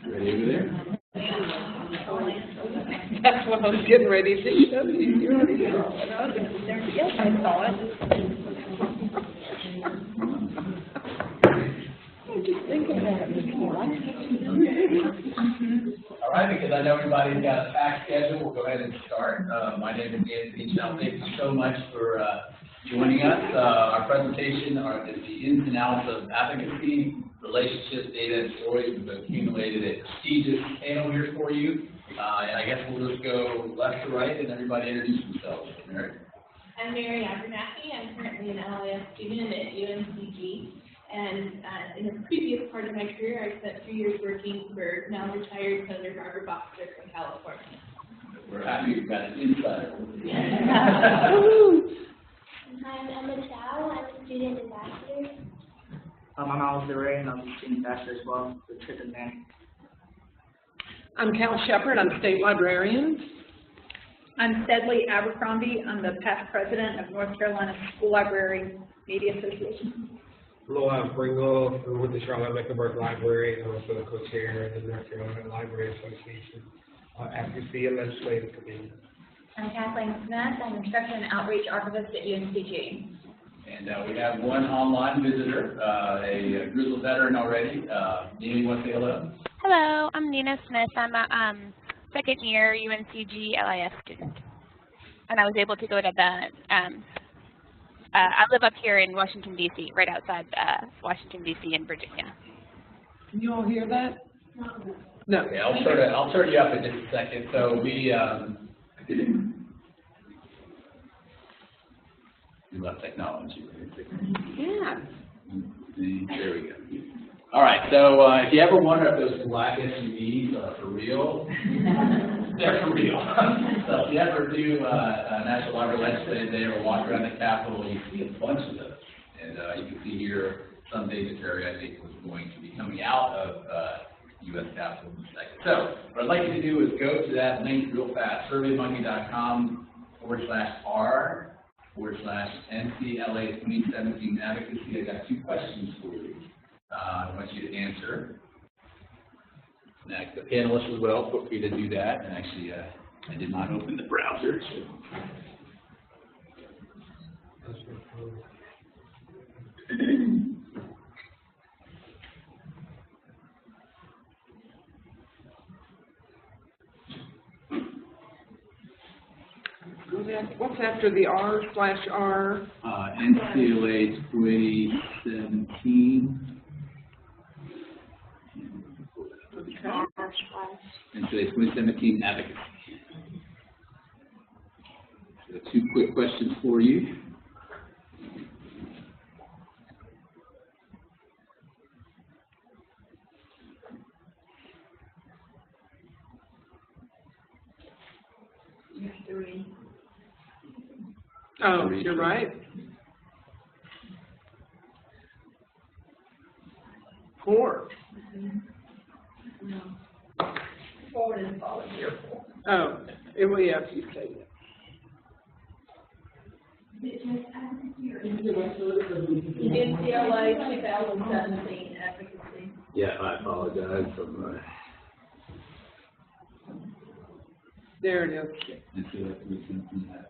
Ready over there? That's what I was getting ready to show you. You already saw it. Yes, I saw it. I'm just thinking about it before. All right, because I know everybody's got a packed schedule, we'll go ahead and start. My name is Chow. Thank you so much for joining us. Our presentation is the ins and outs of advocacy, relationships, data, and stories. We've accumulated a prestigious panel here for you. And I guess we'll just go left to right and everybody introduce themselves. Mary? I'm Mary Abernathy. I'm currently an LIS student at UNCG. And in a previous part of my career, I spent 2 years working for now retired Senator Barbara Boxer from California. We're happy you've got an insider. I'm Emma Chow. I'm a student ambassador. I'm Alizdair, and I'm a student ambassador as well for Trip and Man. I'm Shepard. I'm state librarian. I'm Sedley Abercrombie. I'm the past president of North Carolina School Library Media Association. Hello, I'm Pringle. I'm with the Charlotte Mecklenburg Library and also the co-chair of the North Carolina Library Association Advocacy and Legislative Committee. I'm Kathleen Smith. I'm Instruction and Outreach Archivist at UNCG. And we have one online visitor, a grizzled veteran already. Nina, you want to say hello? Hello, I'm Nina Smith. I'm a second year UNCG LIS student. And I was able to go to the, I live up here in Washington, D.C., right outside Washington, D.C. in Virginia. Can you all hear that? No. Okay, I'll turn you up in just a second. So we love technology. Yeah. There we go. All right, so if you ever wonder if those black SUVs are for real, they're for real. So if you ever do National Library Legislative Day or walk around the Capitol, you see a bunch of those. And you can see here some dignitary, I think, was going to be coming out of U.S. Capitol in a second. So what I'd like you to do is go to that link real fast, surveymonkey.com/r/NCLA 2017 Advocacy. I got 2 questions for you. I want you to answer. Now, the panelists as well, feel free to do that. And actually, I did not open the browser. What's after the r/r? NCLA 2017. And today's 2017 Advocacy. So 2 quick questions for you. Oh, you're right. 4. No. 4 is volunteer 4. Oh, it will, yeah, you say that. NCLA 2017 Advocacy. Yeah, I apologize. There it is. NCLA 2017 Advocacy.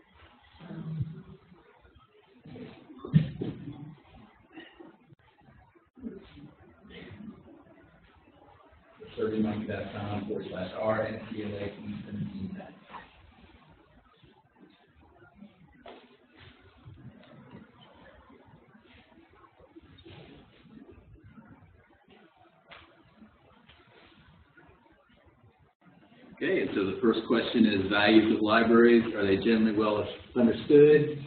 surveymonkey.com/r/NCLA 2017. Okay, and so the first question is values of libraries. Are they generally well understood?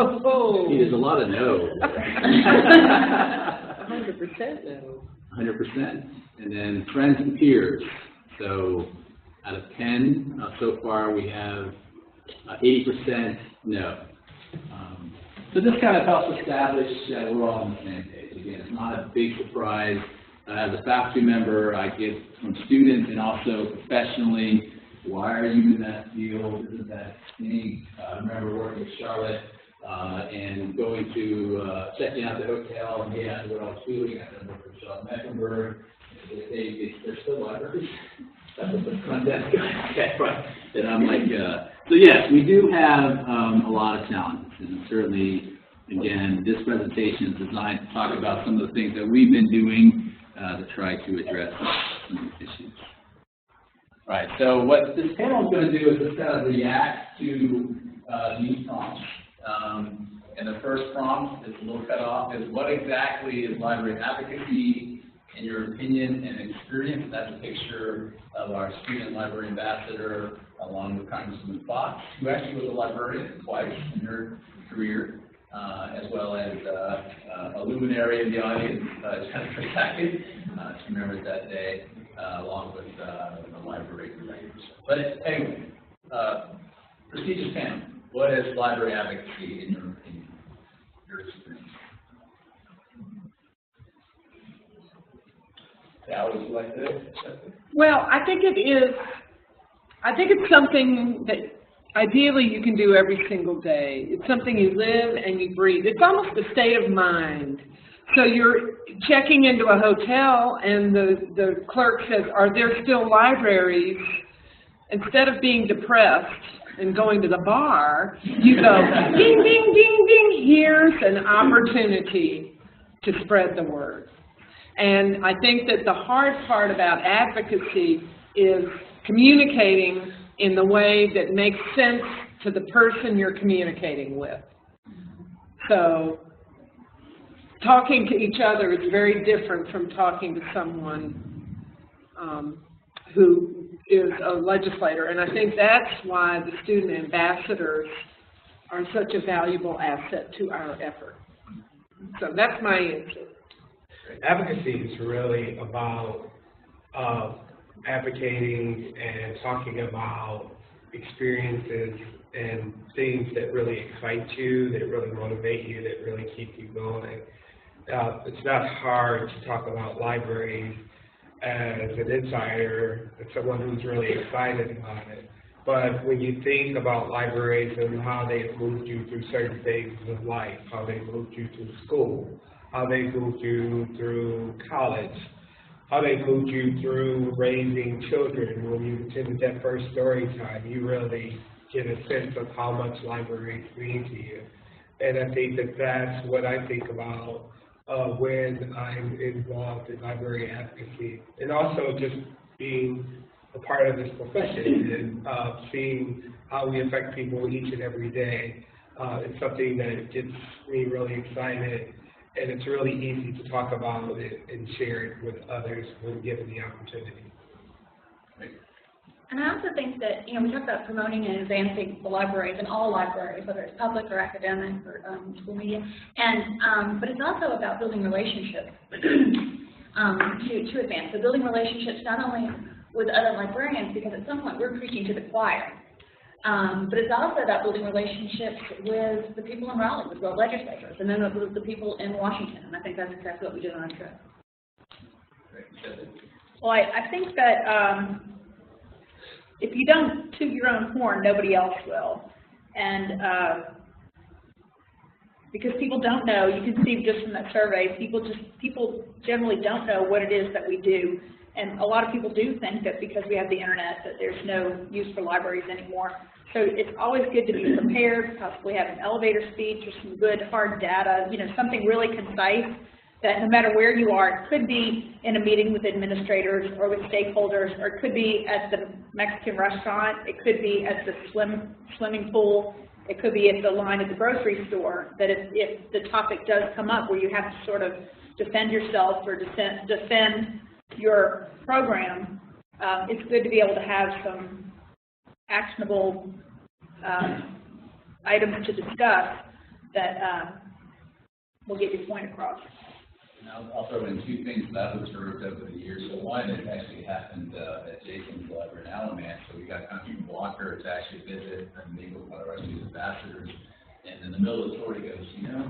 Oh. See, there's a lot of no. 100% no. 100%. And then friends and peers. So out of 10, so far we have 80% no. So this kind of helps establish that we're all on the same page. Again, it's not a big surprise. As a faculty member, I get from students and also professionally, why are you in that field? Isn't that thing? I remember working with Charlotte and going to checking out the hotel and getting out what I was doing. I then worked with Charlotte Mecklenburg. They're still libraries. That's what the front desk guy. Okay, right. And I'm like, so yes, we do have a lot of challenges, and certainly, again, this presentation is designed to talk about some of the things that we've been doing to try to address some of these issues. All right, so what this panel is going to do is just kind of react to these prompts. And the first prompt is a little cut off, is what exactly is library advocacy in your opinion and experience? That's a picture of our student library ambassador along with Congresswoman Fox, who actually was a librarian twice in her career, as well as a luminary in the audience, Jennifer Sackett. She remembers that day, along with the library directors. But anyway, prestigious panel. What is library advocacy in your opinion, your experience? How would you like to? Well, I think it is. I think it's something that ideally you can do every single day. It's something you live and you breathe. It's almost a state of mind. So you're checking into a hotel and the clerk says, "Are there still libraries?" Instead of being depressed and going to the bar, you go, ding, ding, ding, ding, here's an opportunity to spread the word. And I think that the hard part about advocacy is communicating in the way that makes sense to the person you're communicating with. So talking to each other is very different from talking to someone who is a legislator, and I think that's why the student ambassadors are such a valuable asset to our effort. So that's my answer. Advocacy is really about advocating and talking about experiences and things that really excite you, that really motivate you, that really keep you going. It's not hard to talk about libraries as an insider, as someone who's really excited about it. But when you think about libraries and how they've moved you through certain phases of life, how they moved you through school, how they moved you through college, how they moved you through raising children, when you attended that first story time, you really get a sense of how much libraries mean to you. And I think that that's what I think about when I'm involved in library advocacy, and also just being a part of this profession and seeing how we affect people each and every day. It's something that gets me really excited, and it's really easy to talk about it and share it with others when given the opportunity. And I also think that, you know, we talk about promoting and advancing the libraries and all libraries, whether it's public or academic or school media, and but it's also about building relationships to advance. So building relationships not only with other librarians, because at some point we're preaching to the choir, but it's also about building relationships with the people in Raleigh, with the legislators, and then with the people in Washington. And I think that's exactly what we did on our trip. Well, I think that if you don't toot your own horn, nobody else will. And because people don't know, you can see just from that survey, people generally don't know what it is that we do. And a lot of people do think that because we have the internet that there's no use for libraries anymore. So it's always good to be prepared, possibly have an elevator speech or some good hard data, you know, something really concise that no matter where you are, it could be in a meeting with administrators or with stakeholders, or it could be at the Mexican restaurant, it could be at the swimming pool, it could be at the line at the grocery store, that if the topic does come up where you have to sort of defend yourself or defend your program, it's good to be able to have some actionable items to discuss that will get your point across. And I'll throw in two things that I've observed over the years. So one, it actually happened at Jason's library in Alamance. So we got Country Walker to actually visit and meet with one of our student ambassadors. And in the middle of the tour, he goes, you know,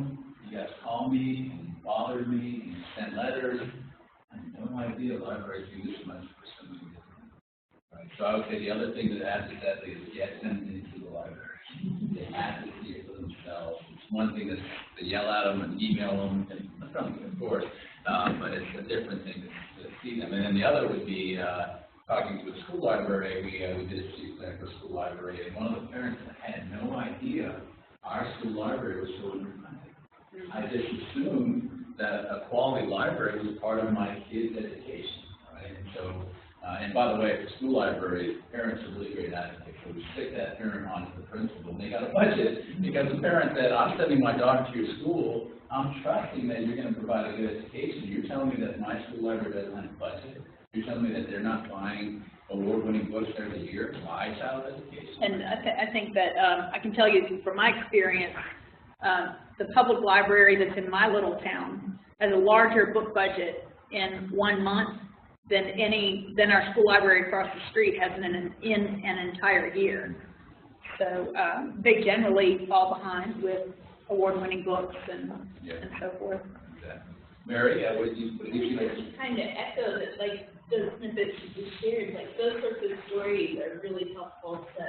you guys call me and bother me and send letters. I had no idea libraries do this much for something different. Right. So I would say the other thing that adds to that is get them into the library. They have to see it for themselves. It's one thing to yell at them and email them, and of course, but it's a different thing to see them. And then the other would be talking to a school library. We did a street clinic for a school library, and one of the parents had no idea our school library was so underfunded. I just assumed that a quality library was part of my kid's education, right? And so, and by the way, for school libraries, parents are really great advocates. So we stick that parent onto the principal, and they got a budget because the parent said, I'm sending my daughter to your school, I'm trusting that you're going to provide a good education. You're telling me that my school library doesn't have a budget. You're telling me that they're not buying award-winning books every year for my child's education. And I think that I can tell you from my experience, the public library that's in my little town has a larger book budget in 1 month than our school library across the street has in an entire year. So they generally fall behind with award-winning books and so forth. Exactly. Mary, what did you like? Just kind of echo that, like, the snippets you just shared, like, those sorts of stories are really helpful to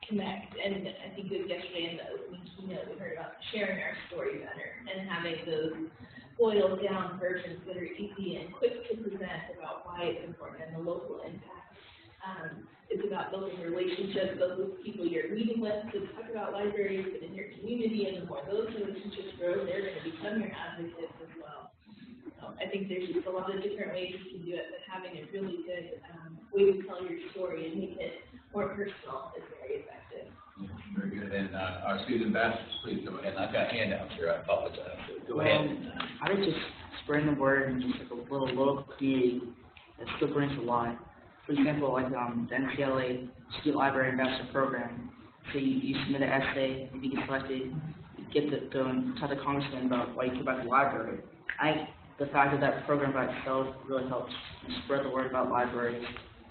connect. And I think it was yesterday in the opening keynote we heard about sharing our story better and having those boiled down versions that are easy and quick to present about why it's important and the local impact. It's about building relationships, both with people you're meeting with to talk about libraries, but in your community, and the more those relationships grow, they're going to become your advocates as well. I think there's just a lot of different ways you can do it, but having a really good way to tell your story and make it more personal is very effective. Very good. And our student ambassadors, please go ahead. I've got handouts here. I apologize. Go ahead. I would just spread the word and just like a little local community that still brings a lot. For example, like the NCLA Student Library Ambassador Program. So you submit an essay, if you get selected, you get to go and talk to the congressman about why you care about the library. The fact that that program by itself really helps spread the word about libraries.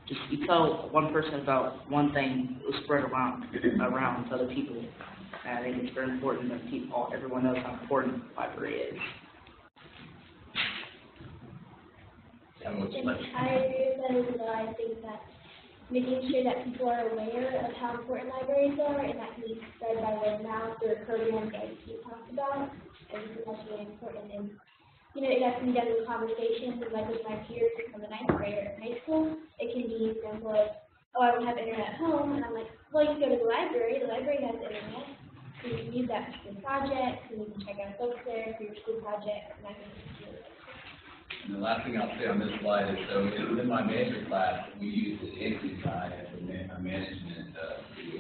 Just you tell one person about one thing, it will spread around to other people. And I think it's very important that everyone knows how important the library is. I agree with that as well. I think that making sure that people are aware of how important libraries are and that can be spread by word of mouth through programs like you talked about, I think that's really important. And you know, it has to be done with conversations, and like with my peers from the 9th grade or high school, it can be simple as, oh, I don't have internet at home, and I'm like, well, you can go to the library has internet, so you can use that for projects, and you can check out books there for your school projects, and I think it's really good. And the last thing I'll say on this slide is, so in my major class, we use the dancing guide as a management.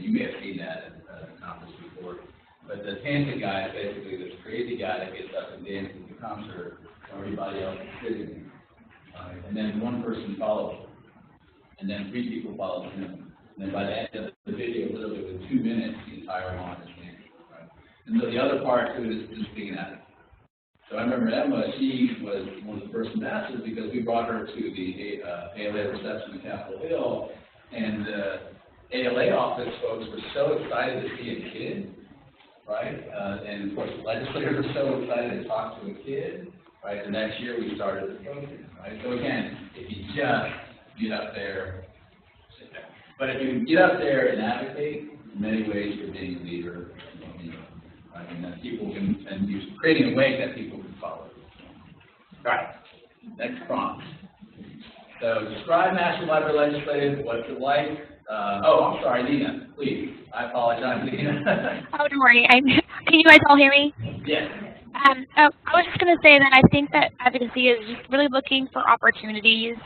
You may have seen that at a conference before. But the dancing guy is basically this crazy guy that gets up and dances the concert while everybody else is sitting. And then one person follows him. And then 3 people follow him. And then by the end of the video, literally within 2 minutes, the entire line is dancing. Right? And so the other part to it is just being an advocate. So I remember Emma, she was one of the first ambassadors because we brought her to the ALA reception in Capitol Hill, and the ALA office folks were so excited to see a kid, right? And of course, the legislators were so excited to talk to a kid, right? The next year we started the program, right? So again, if you just get up there, sit there. But if you get up there and advocate, in many ways you're being a leader. And that people can, and you're creating a way that people can follow. All right, next prompt. So describe National Library Legislative, what's it like? I'm sorry, Nina, please. I apologize, Nina. Oh, don't worry. Can you guys all hear me? Yes. I was just going to say that I think that advocacy is just really looking for opportunities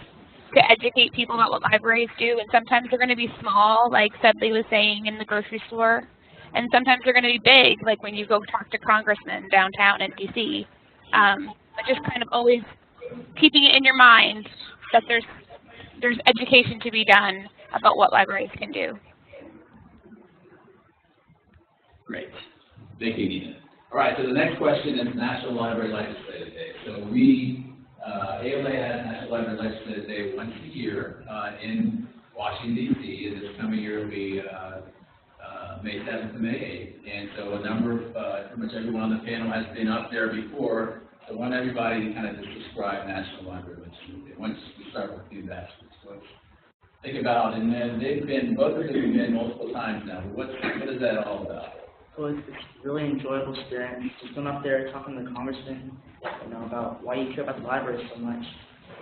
to educate people about what libraries do, and sometimes they're going to be small, like Sedley was saying, in the grocery store. And sometimes they're going to be big, like when you go talk to congressmen downtown in D.C. But just kind of always keeping it in your mind that there's education to be done about what libraries can do. Great. Thank you, Nina. All right, so the next question is National Library Legislative Day. So we, ALA has National Library Legislative Day once a year in Washington, D.C. And this coming year we May 7th to May 8th. And so a number of, pretty much everyone on the panel has been up there before. So I want everybody to kind of just describe National Library Legislative Day. Once we start with the ambassadors. So think about, and then they've been, both of them have been multiple times now. But what is that all about? So it's a really enjoyable experience. Just going up there talking to the congressman, about why you care about the library so much.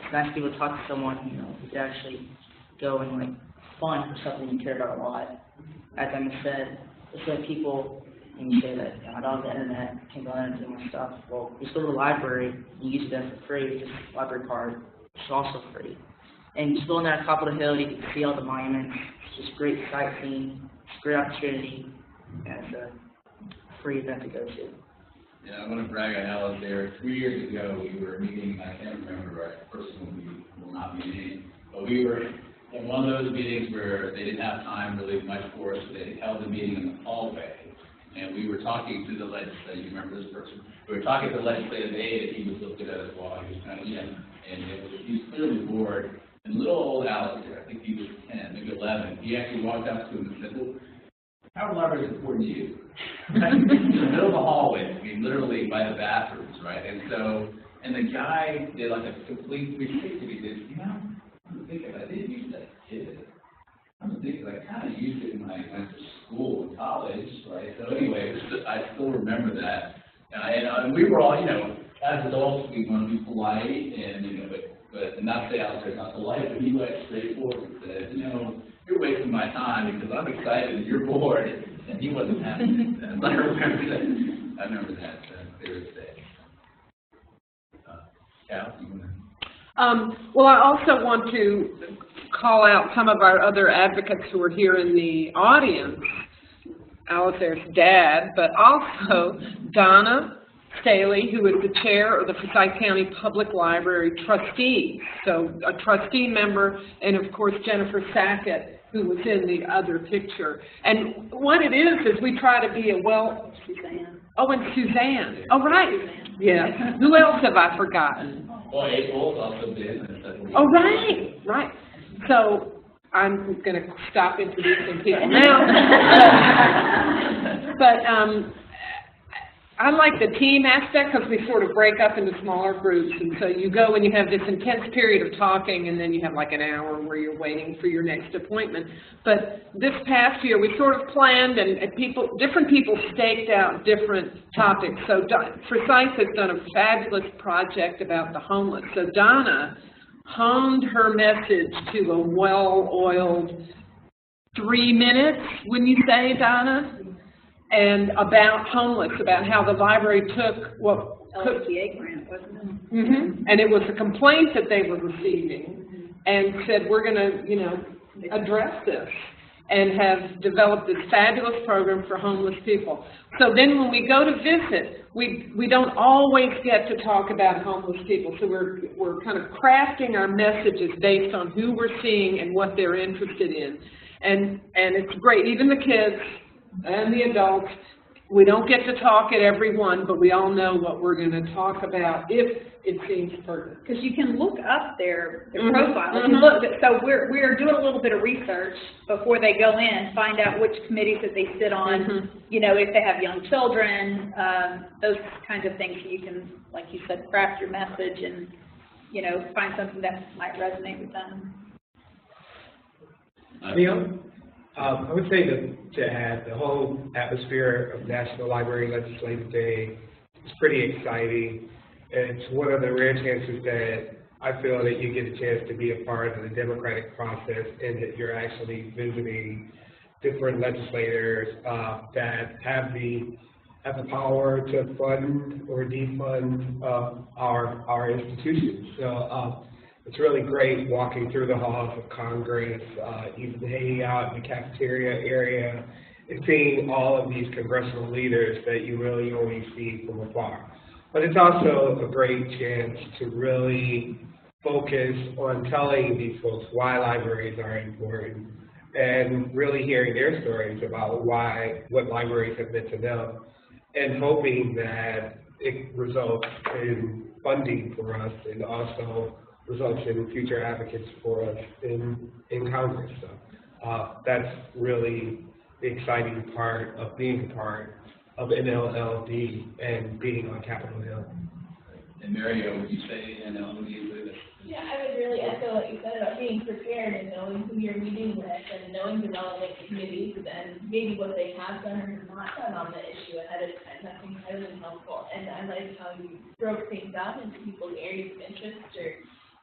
it's nice to be able to talk to someone, you know, who could actually go and like fund for something you care about a lot. As Emma said, it's like people, and you say that, you know, I don't have the internet, can't go on and do my stuff. Well, you go to the library, and you use it for free, just a library card, it's also free. And just going there on top of the hill, you can see all the monuments, it's just great sightseeing, it's a great opportunity, and it's a free event to go to. Yeah, I want to brag on Alizdair. 3 years ago, we were meeting, I can't remember right, the person will not be named, but we were in one of those meetings where they didn't have time really much for us, so they held the meeting in the hallway, and we were talking to the legislator. You remember this person? We were talking to the legislative aide, and he was looking at us while he was kind of young, and he was clearly bored. And little old Alizdair, I think he was 10, maybe 11, he actually walked up to him and said, well, how library is important to you? Right? In the middle of the hallway, I mean, literally by the bathrooms, right? And the guy did like a complete 360. He did, you know, I'm thinking, I didn't use that kid. I'm thinking, I kind of used it when I went to school and college, right? So anyway, I still remember that. And we were all, you know, as adults, we want to be polite and, you know, but not say Alizdair's not polite, but he went straight forward and said, you know, you're wasting my time because I'm excited and you're bored, and he wasn't happy with that. I remember that clear as day. Chow, you want to? Well, I also want to call out some of our other advocates who are here in the audience, Alizdair's dad, but also Donna Staley, who is the chair of the Forsyth County Public Library Trustees, so a trustee member, and of course Jennifer Sackett, who was in the other picture. And what it is we try to be a Suzanne. Oh, and Suzanne. Oh, right. Suzanne. Yes. Who else have I forgotten? Oh, April's also been. Oh, right, right. So I'm going to stop introducing people now. but I like the team aspect because we sort of break up into smaller groups, and so you go and you have this intense period of talking, and then you have like an hour where you're waiting for your next appointment. But this past year, we sort of planned, and different people staked out different topics. So Forsyth has done a fabulous project about the homeless. So Donna honed her message to a well-oiled 3 minutes, wouldn't you say, Donna? And about homeless, about how the library took what LCA grant, wasn't it? Mm-hmm. And it was a complaint that they were receiving, and said we're going to, you know, address this, and have developed this fabulous program for homeless people. So then when we go to visit, we don't always get to talk about homeless people. So we're kind of crafting our messages based on who we're seeing and what they're interested in, and it's great. Even the kids and the adults, we don't get to talk at every one, but we all know what we're going to talk about if it seems pertinent. Because you can look up their profiles. Mm-hmm. So we're doing a little bit of research before they go in, find out which committees that they sit on, mm-hmm. you know, if they have young children, those kinds of things. You can, like you said, craft your message and, you know, find something that might resonate with them. Neil? I would say to add, the whole atmosphere of National Library Legislative Day is pretty exciting. It's one of the rare chances that I feel that you get a chance to be a part of the democratic process, and that you're actually visiting different legislators that have the power to fund or defund our institutions. So it's really great walking through the halls of Congress, even hanging out in the cafeteria area, and seeing all of these congressional leaders that you really only see from afar. But it's also a great chance to really focus on telling these folks why libraries are important, and really hearing their stories about what libraries have meant to them, and hoping that it results in funding for us, and also results in future advocates for us in Congress. So that's really the exciting part of being a part of NLLD and being on Capitol Hill. And Mario, would you say NLLD is with us? Yeah, I would really echo what you said about being prepared and knowing who you're meeting with and knowing the relevant committees and maybe what they have done or not done on the issue ahead of time. That's incredibly helpful. And I like how you broke things up into people's areas of interest or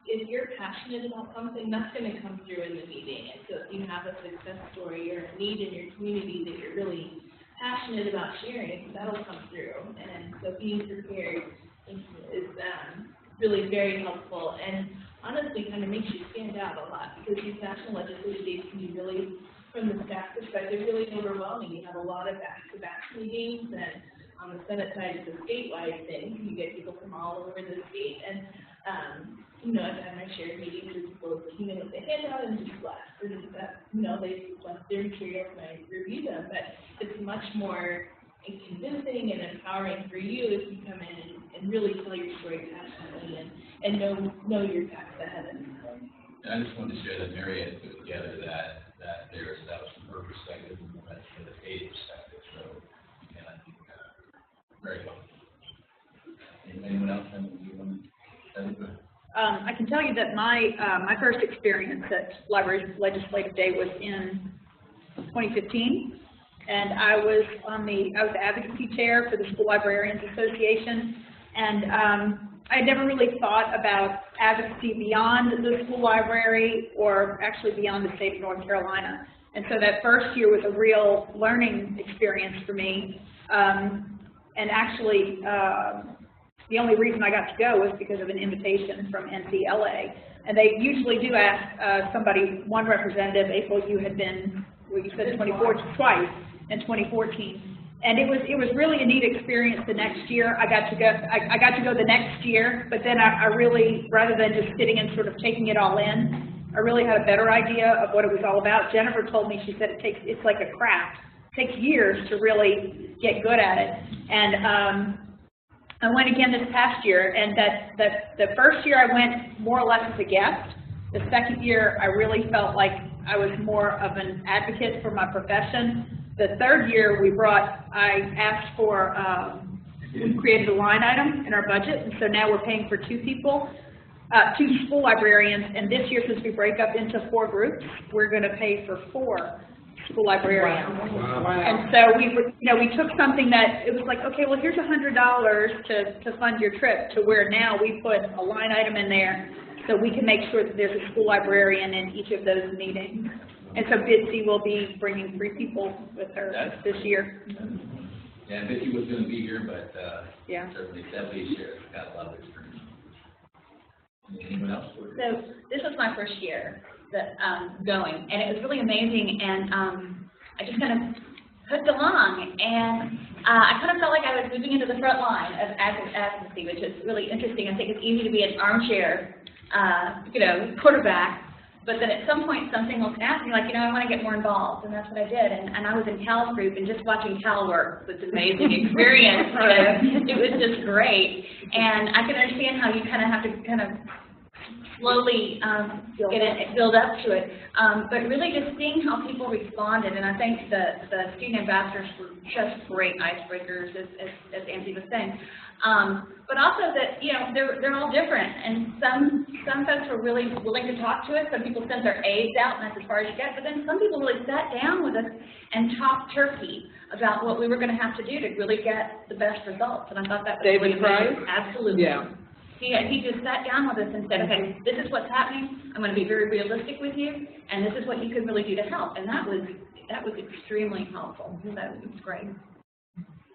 if you're passionate about something, that's going to come through in the meeting. And so if you have a success story or a need in your community that you're really passionate about sharing, that'll come through. And so being prepared is really very helpful, and honestly kind of makes you stand out a lot, because these national legislative days can be really, from the staff perspective, really overwhelming. You have a lot of back-to-back meetings, and on the Senate side, it's a statewide thing. You get people from all over the state, and you know, I've had my shared meetings with people looking in with the handout and just left, and you know, they left their materials and I review them, but it's much more convincing and empowering for you if you come in and really tell your story passionately and know your facts ahead of time. And I just wanted to share that Mary had put together that was from her perspective, and that's from the state perspective. So, and I think very helpful. Anyone else have you want to say? I can tell you that my first experience at Library Legislative Day was in 2015. And I was the advocacy chair for the School Librarians Association, and I had never really thought about advocacy beyond the school library, or actually beyond the state of North Carolina. And so that first year was a real learning experience for me. And actually, the only reason I got to go was because of an invitation from NCLA. And they usually do ask one representative. April, you had been, well, you said 2014 twice. In 2014, and it was really a neat experience. The next year, I got to go the next year, but then I really, rather than just sitting and sort of taking it all in, I really had a better idea of what it was all about. Jennifer told me, she said it's like a craft. It takes years to really get good at it. And I went again this past year, and the first year I went more or less as a guest. The second year, I really felt like I was more of an advocate for my profession. The third year, we asked for, we created a line item in our budget, and so now we're paying for two people, two school librarians, and this year, since we break up into 4 groups, we're going to pay for 4 school librarians. Wow. And so we took something that, it was like, okay, well, here's $100 to fund your trip, to where now we put a line item in there so we can make sure that there's a school librarian in each of those meetings. And so Bitsy will be bringing 3 people with her this year. Yeah, Bitsy was going to be here, but yeah, certainly Stephanie's here. Got a lot of experience. Anyone else? So this was my first year that going, and it was really amazing. And I just kind of hooked along, and I kind of felt like I was moving into the front line of advocacy, which is really interesting. I think it's easy to be an armchair, quarterback. But then at some point, something will snap, and you're like, I want to get more involved, and that's what I did. And I was in Cal's group, and just watching Cal work was an amazing experience. It was just great. And I can understand how you kind of have to kind of slowly build up to it. But really just seeing how people responded, and I think the student ambassadors were just great icebreakers, as Angie was saying. But also that, they're all different, and some folks were really willing to talk to us. Some people sent their aides out, and that's as far as you get. But then some people really sat down with us and talked turkey about what we were going to have to do to really get the best results. And I thought that was David really Price? Absolutely. Yeah. He just sat down with us and said, okay, this is what's happening. I'm going to be very realistic with you, and this is what you can really do to help. And that was extremely helpful. So that was great.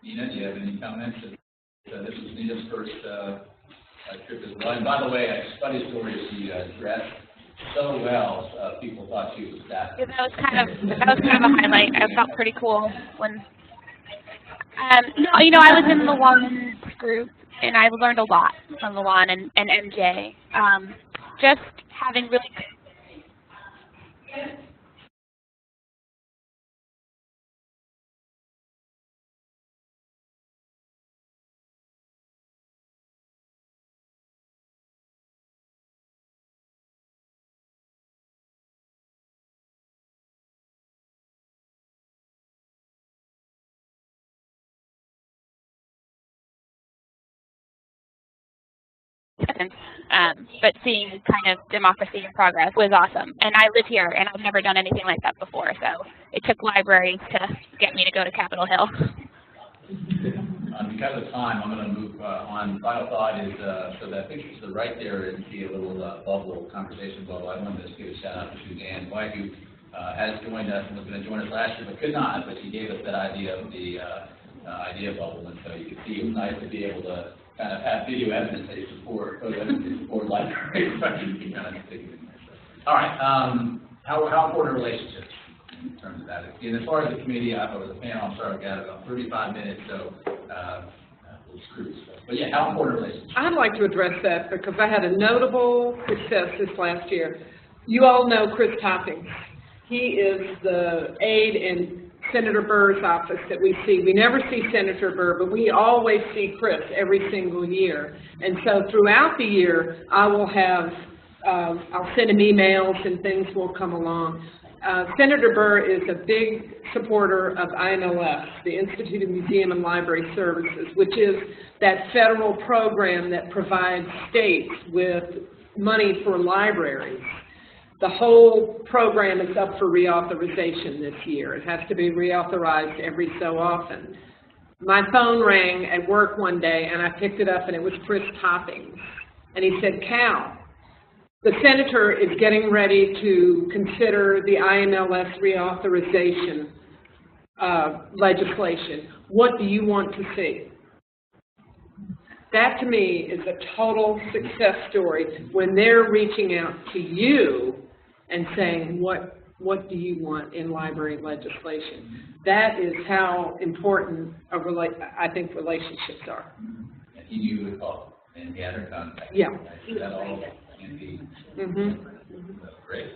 Nina, do you have any comments? This was Nina's first trip as well. And by the way, a funny story is she dressed so well, people thought she was that. Yeah, that was kind of a highlight. I felt pretty cool when. No, I was in LaJuan's group, and I learned a lot from LaJuan and MJ. Just having really. But seeing kind of democracy in progress was awesome. And I live here, and I've never done anything like that before, so it took libraries to get me to go to Capitol Hill. because of time, I'm going to move on. Final thought is, so that picture to the right there, you see a little bubble, conversation bubble. I wanted to give a shout out to Suzanne White, who has joined us and was going to join us last year, but could not, but she gave us that idea of the idea bubble, and so you can see it was nice to be able to kind of have video evidence that you support, libraries, but you can kind of stick it in there. All right, how important are relationships in terms of that? And as far as the committee, or the panel, I'm sorry, I've got about 35 minutes, so we'll screw this up. But yeah, how important are relationships? I'd like to address that because I had a notable success this last year. You all know Chris Topping. He is the aide in Senator Burr's office that we see. We never see Senator Burr, but we always see Chris every single year. And so throughout the year, I will have, I'll send him emails and things will come along. Senator Burr is a big supporter of IMLS, the Institute of Museum and Library Services, which is that federal program that provides states with money for libraries. The whole program is up for reauthorization this year. It has to be reauthorized every so often. My phone rang at work one day, and I picked it up, and it was Chris Topping. And he said, Cal, the senator is getting ready to consider the IMLS reauthorization legislation. What do you want to see? That, to me, is a total success story when they're reaching out to you and saying, what do you want in library legislation? That is how important I think relationships are. And he knew the call and gather contact. Yeah. That all can be. That's great.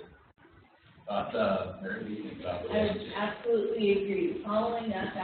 Mary, what do you think about relationships? I absolutely agree. Following up,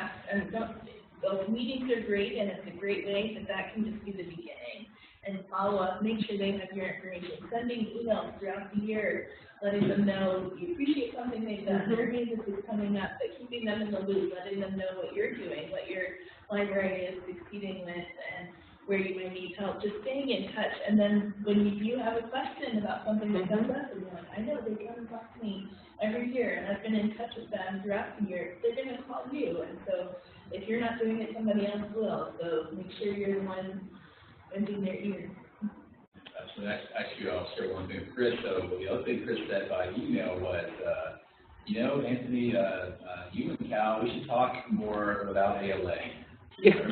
those meetings are great, and it's a great way that can just be the beginning. And follow up, make sure they have your information. Sending emails throughout the year, letting them know you appreciate something they've done, or hey, this is coming up, but keeping them in the loop, letting them know what you're doing, what your library is succeeding with, and where you may need help. Just staying in touch. And then when you have a question about something that comes up, and you're like, I know they come and talk to me every year, and I've been in touch with them throughout the year, they're going to call you. And so if you're not doing it, somebody else will. So make sure you're the one bending their ear. Absolutely. Actually, I'll share one thing with Chris. So the other thing Chris said by email was, you know, Anthony, you and Chow, we should talk more about ALA. Yeah. Why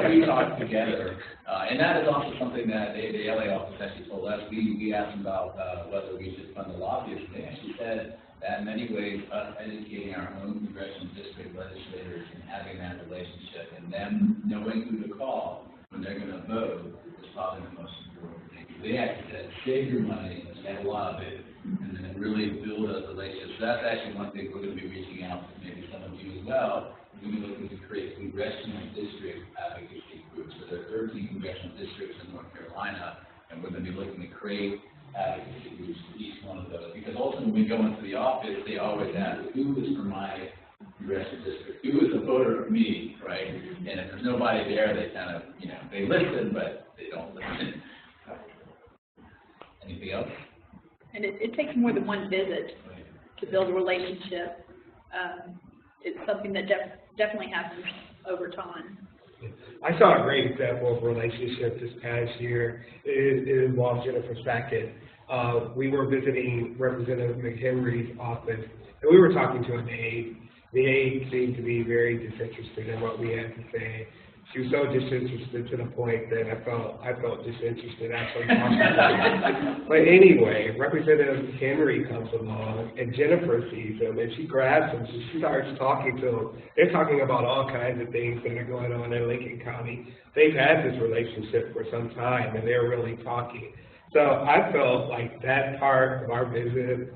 don't we talk together? And that is also something that the ALA office actually told us. We asked them about whether we should fund the lobbyists. They actually said that in many ways, us educating our own congressional district legislators and having that relationship and them knowing who to call when they're going to vote is probably the most important thing. They actually said, save your money, have a lot of it, and then really build a relationship. So that's actually one thing we're going to be reaching out to maybe some of you as well. We're going to be looking to create congressional district advocacy groups. So there are 13 congressional districts in North Carolina, and we're going to be looking to create advocacy groups for each one of those. Because ultimately, when we go into the office, they always ask, who is from my congressional district? Who is a voter of me, right? And if there's nobody there, they kind of, you know, they listen, but they don't listen. Anything else? And it takes more than one visit to build a relationship. It's something that definitely happens over time. I saw a great example of a relationship this past year. It involved Jennifer Sackett. We were visiting Representative McHenry's office, and we were talking to an aide. The aide seemed to be very disinterested in what we had to say. She was so disinterested to the point that I felt disinterested actually talking to her. But anyway, Representative McHenry comes along, and Jennifer sees him, and she grabs him, so she starts talking to him. They're talking about all kinds of things that are going on in Lincoln County. They've had this relationship for some time, and they're really talking. So I felt like that part of our visit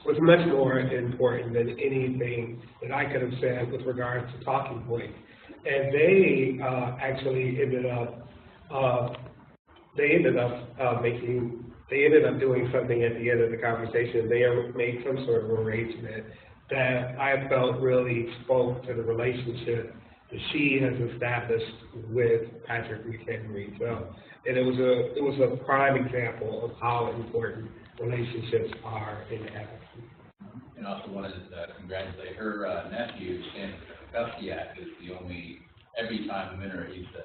was much more important than anything that I could have said with regards to talking points. And they actually ended up doing something at the end of the conversation. They made some sort of arrangement that I felt really spoke to the relationship that she has established with Patrick McHenry. So, and it was a prime example of how important relationships are in advocacy. And also wanted to congratulate her nephew, Stan Advocacy Act is the only, every time winner, he's the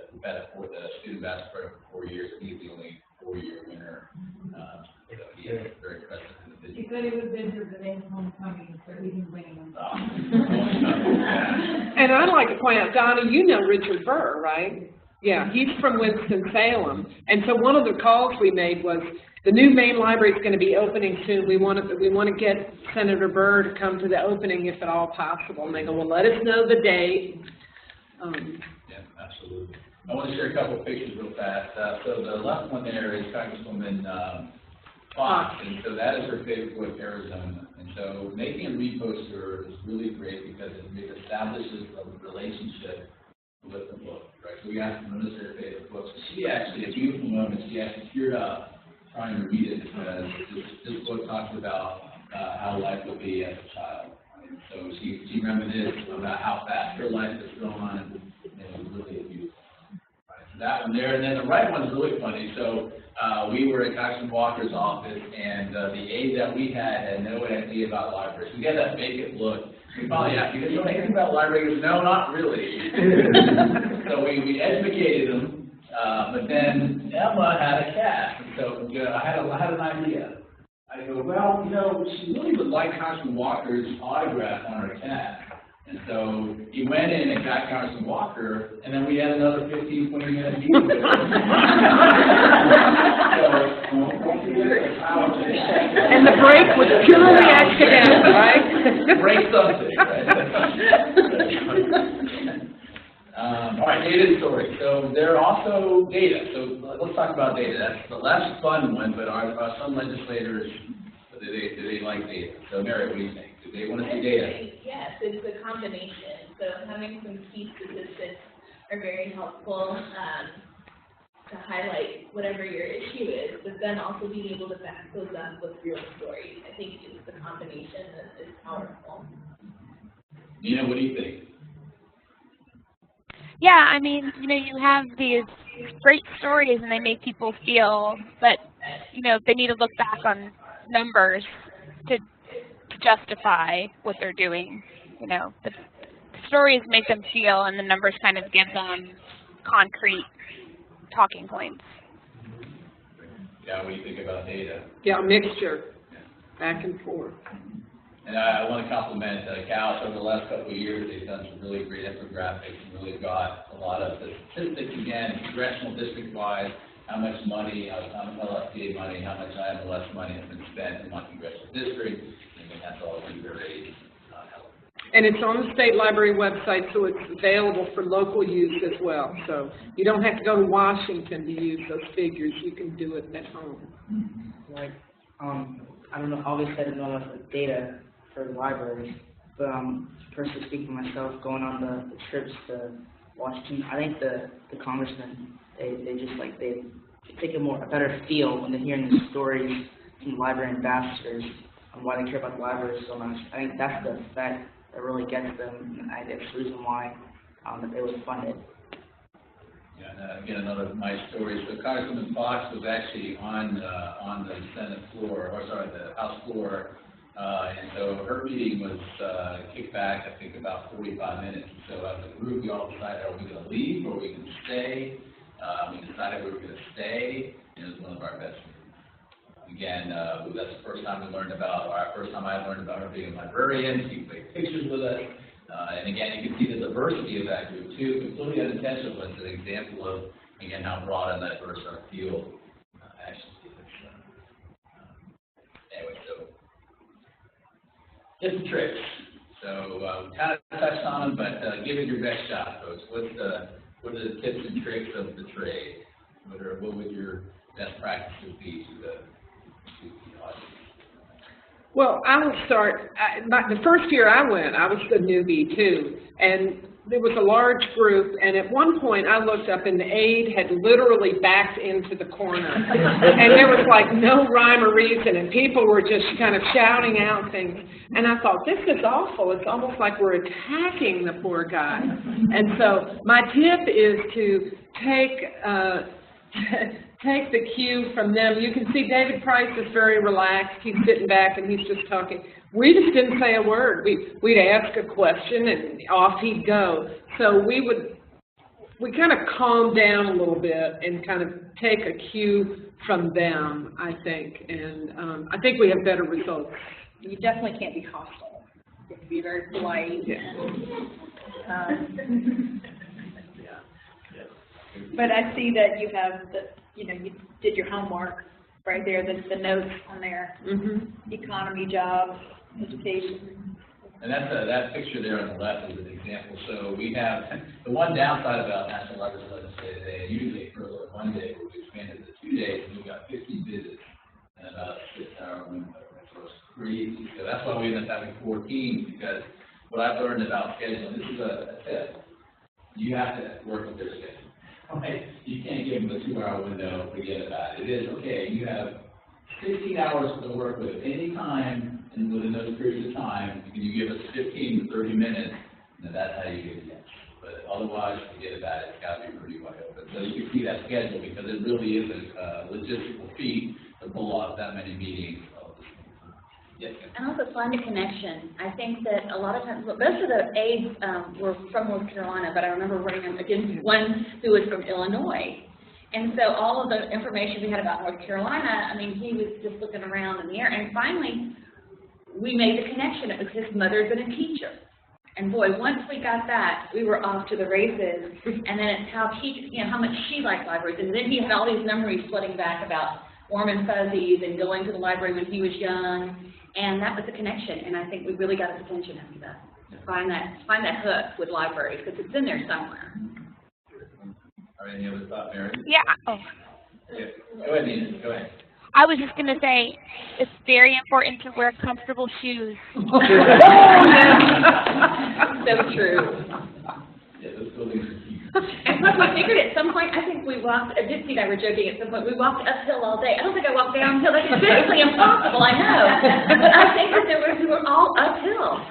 student basketball for 4 years, he's the only 4-year winner. So he is a very impressive individual. He said he was injured the day of homecoming, so he didn't win. And I'd like to point out, Donna, you know Richard Burr, right? Yeah, he's from Winston-Salem. And so one of the calls we made was, the new main library is going to be opening soon. We want to get Senator Burr to come to the opening if at all possible. And they go, well, let us know the date. Yeah, absolutely. I want to share a couple of pictures real fast. So the left one there is Congresswoman Fox, and so that is her favorite book, Arizona. And so making a reposter is really great because it establishes a relationship with the book, right? So we asked them what is their favorite book. So she actually, a beautiful moment, she actually teared up trying to read it because this book talks about how life would be as a child. Right? So she reminisced about how fast her life has gone, and it was really beautiful. Right? So that one there, and then the right one is really funny. So we were at Congressman Walker's office, and the aide that we had no idea about libraries. We had that vacant look. We probably asked, you know anything about libraries? No, not really. So we educated them, but then Emma had a cat, and so I had an idea. I go, well, you know, she really would like Congressman Walker's autograph on her cat. And so he went in and got Congressman Walker, and then we had another 15, 20 minute meeting. And the break was purely accidental, right? Break something, right? All right, data and storage. So there are also data. So let's talk about data. That's the less fun one, but are some legislators, do they like data? So Mary, what do you think? Do they want to see data? Yes, it's a combination. So having some key statistics are very helpful to highlight whatever your issue is, but then also being able to back those up with real stories. I think it's the combination that is powerful. Nina, what do you think? Yeah, I mean, you know, you have these great stories and they make people feel, but, you know, they need to look back on numbers to justify what they're doing. You know, the stories make them feel and the numbers kind of give them concrete talking points. Yeah, what do you think about data? Yeah, mixture, back and forth. And I want to compliment Chow. Over the last couple of years, they've done some really great infographics and really got a lot of the statistics, again, congressional district-wise, how much money, how much LFTA money, how much IMLS money has been spent in my congressional district, and that's all been very helpful. And it's on the state library website, so it's available for local use as well. So you don't have to go to Washington to use those figures. You can do it at home. Like, I don't know, obviously I don't know about the data for the libraries, but personally speaking myself, going on the trips to Washington, I think the congressmen, they just like, they take a better feel when they're hearing the stories from the library ambassadors on why they care about the library so much. I think that's the effect that really gets them, and I think that's the reason why that they would fund it. Yeah, and again, another nice story. So Congresswoman Fox was actually on the Senate floor, or sorry, the House floor, and so her meeting was kicked back, I think, about 45 minutes. So as a group, we all decided, are we going to leave or are we going to stay? We decided we were going to stay, and it was one of our best meetings. Again, that's the first time we learned about, or first time I learned about her being a librarian. She played pictures with us. And again, you can see the diversity of that group too, completely unintentional. It's an example of, again, how broad and diverse our field actually is. Anyway, so tips and tricks. So we kind of touched on them, but give it your best shot, folks. What are the tips and tricks of the trade? What would your best practices be to the audience? Well, I will start. The first year I went, I was the newbie too, and there was a large group, and at one point I looked up and the aide had literally backed into the corner, and there was like no rhyme or reason, and people were just kind of shouting out things, and I thought, this is awful. It's almost like we're attacking the poor guy. And so my tip is to take the cue from them. You can see David Price is very relaxed. He's sitting back and he's just talking. We just didn't say a word. We'd ask a question and off he'd go. So we kind of calm down a little bit and kind of take a cue from them, I think. And I think we have better results. You definitely can't be hostile. You have to be very polite. Yeah. But I see that you have you did your homework right there, the notes on there. Economy, jobs, education. And that picture there on the left is an example. So we have, the one downside about National Library Legislative Day, usually it occurs on one day, but we expanded to 2 days, and we got 50 visits in about a 6-hour window. So it's crazy. So that's why we ended up having 14, because what I've learned about scheduling, this is a tip, you have to work with their schedule. Right? You can't give them a 2-hour window and forget about it. It is, okay, you have 16 hours to work with any time, and within those periods of time, can you give us 15 to 30 minutes, and that's how you get it. Yes. But otherwise, forget about it. It's got to be pretty wide open. So you can see that schedule, because it really is a logistical feat to pull off that many meetings. Yes. And also find a connection. I think that a lot of times, most of the aides were from North Carolina, but I remember running against one who was from Illinois. And so all of the information we had about North Carolina, I mean, he was just looking around in the air. And finally, we made the connection. It was his mother's been a teacher. And boy, once we got that, we were off to the races. And then it's how how much she liked libraries. And then he had all these memories flooding back about warm and fuzzies and going to the library when he was young. And that was the connection. And I think we really got his attention after that. To find that hook with libraries, because it's in there somewhere. All right, any other thought, Mary? Yeah. Oh. Yeah. Go ahead, Nina. Go ahead. I was just going to say, it's very important to wear comfortable shoes. So true. Yeah, those buildings are huge. And plus, we figured at some point, I think we walked, Bitsy and I were joking at some point, we walked uphill all day. I don't think I walked downhill. That's physically impossible, I know. But I think that we were all uphill.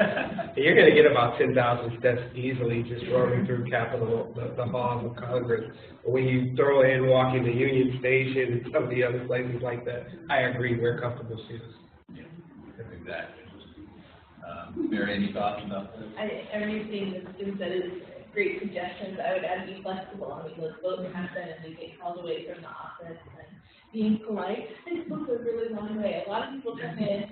You're going to get about 10,000 steps easily just roaming through Capitol, the halls of Congress. But when you throw in walking to Union Station and some of the other places like that, I agree, wear comfortable shoes. Yeah, exactly. Mary, any thoughts about this? Everything that Stu said is great suggestions. I would add be flexible. I mean, let's both happen and we get called away from the office, and being polite goes a really long way. A lot of people come in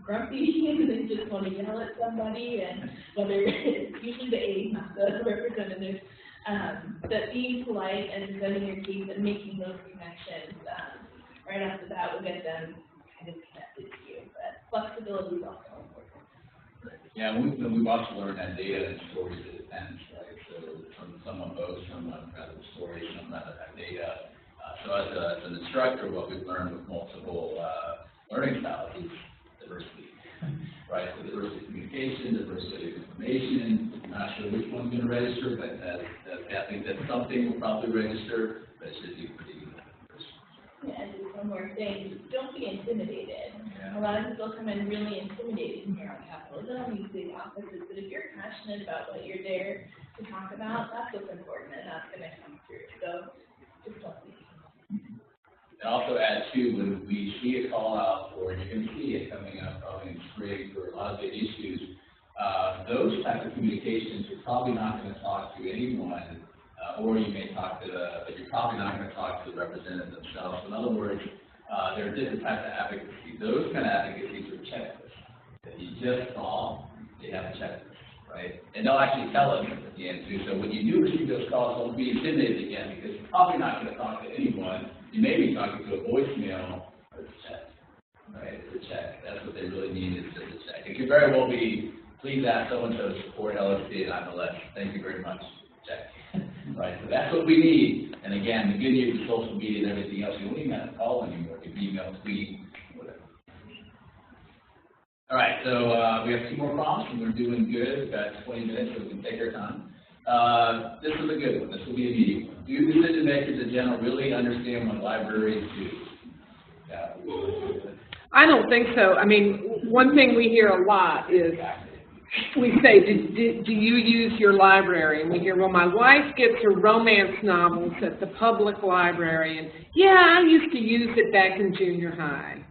grumpy and they just want to yell at somebody, and whether it's usually the aide, not the representative, but being polite and presenting your case and making those connections right after that will get them kind of connected to you. But flexibility is also important. Yeah, we've also learned that data and stories it depends, right? So some on both, some on rather stories, some rather have data. So as an instructor, what we've learned with multiple learning styles is diversity, right? So diversity of communication, diversity of information. I'm not sure which one's going to register, but I think that something will probably register, but it should be pretty good. Yeah, and just one more thing, don't be intimidated. Yeah. A lot of people come in really intimidated here on Capitol. They don't need big offices, but if you're passionate about what you're there to talk about, that's what's important, and that's going to come through. So just don't be. And also add too, when we see a call out, or you can see it coming up probably in spring for a lot of the issues, those type of communications, you're probably not going to talk to anyone. Or you may talk to but you're probably not going to talk to the representative themselves. In other words, there are different types of advocacy. Those kind of advocacies are checklists. That you just call, they have a checklist, right? And they'll actually tell us at the end too. So when you do receive those calls, don't be intimidated again, because you're probably not going to talk to anyone. You may be talking to a voicemail, but it's a check, right? It's a check. That's what they really mean, is just a check. It could very well be, please ask so-and-so to support LSD and IMLS. Thank you very much. Check. Right, so that's what we need. And again, the good news is social media and everything else. You don't even have to call anymore. You can email, tweet, whatever. All right, so we have 2 more prompts, and we're doing good. We've got 20 minutes, so we can take our time. This is a good one. This will be a meeting one. Do decision makers in general really understand what libraries do? Yeah. I don't think so. I mean, one thing we hear a lot is, we say, do you use your library? And we hear, well, my wife gets her romance novels at the public library, and yeah, I used to use it back in junior high.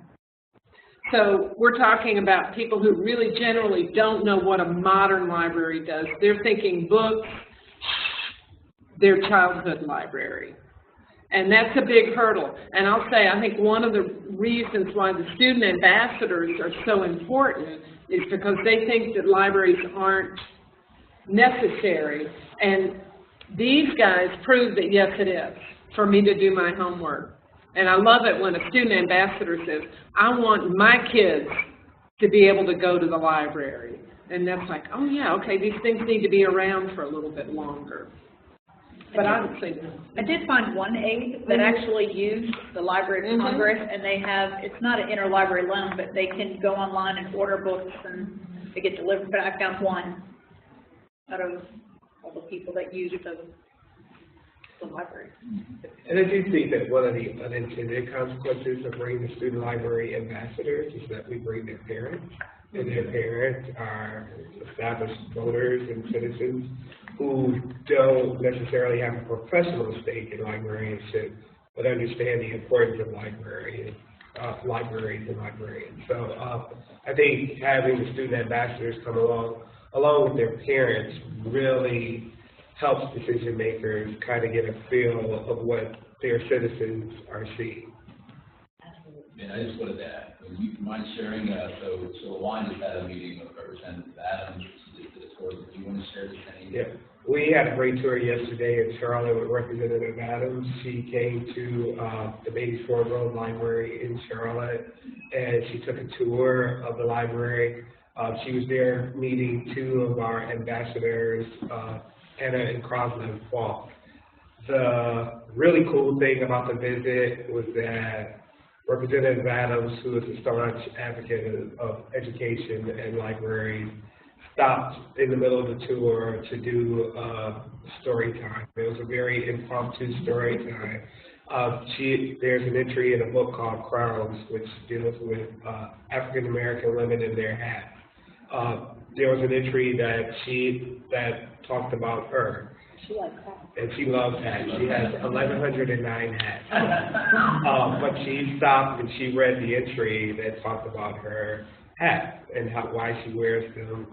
So we're talking about people who really generally don't know what a modern library does. They're thinking books, their childhood library. And that's a big hurdle. And I'll say, I think one of the reasons why the student ambassadors are so important is because they think that libraries aren't necessary. And these guys prove that, yes, it is, for me to do my homework. And I love it when a student ambassador says, I want my kids to be able to go to the library. And that's like, oh, yeah, okay, these things need to be around for a little bit longer. But I would say no. I did find one aide that actually used the Library of Congress, and they have, it's not an interlibrary loan, but they can go online and order books and they get delivered. But I found one out of all the people that use the library. And I do think that one of the unintended consequences of bringing the student library ambassadors is that we bring their parents, and their parents are established voters and citizens who don't necessarily have a professional stake in librarianship, but understand the importance of libraries and librarians. So I think having the student ambassadors come along with their parents, really helps decision makers kind of get a feel of what their citizens are seeing. And I just wanted to add, would you mind sharing, so LaJuan just had a meeting with Representative Adams, do you want to share the same? Yeah, we had a great tour yesterday in Charlotte with Representative Adams. She came to the Bates Ford Road Library in Charlotte, and she took a tour of the library. She was there meeting two of our ambassadors, Anna and Crosland Falk. The really cool thing about the visit was that Representative Adams, who is a staunch advocate of education and libraries, stopped in the middle of the tour to do story time. It was a very impromptu story time. There's an entry in a book called Crowns, which deals with African American women in their hats. There was an entry that talked about her. She likes hats. And she loves hats. She has 1,109 hats. But she stopped and she read the entry that talked about her hats and why she wears them.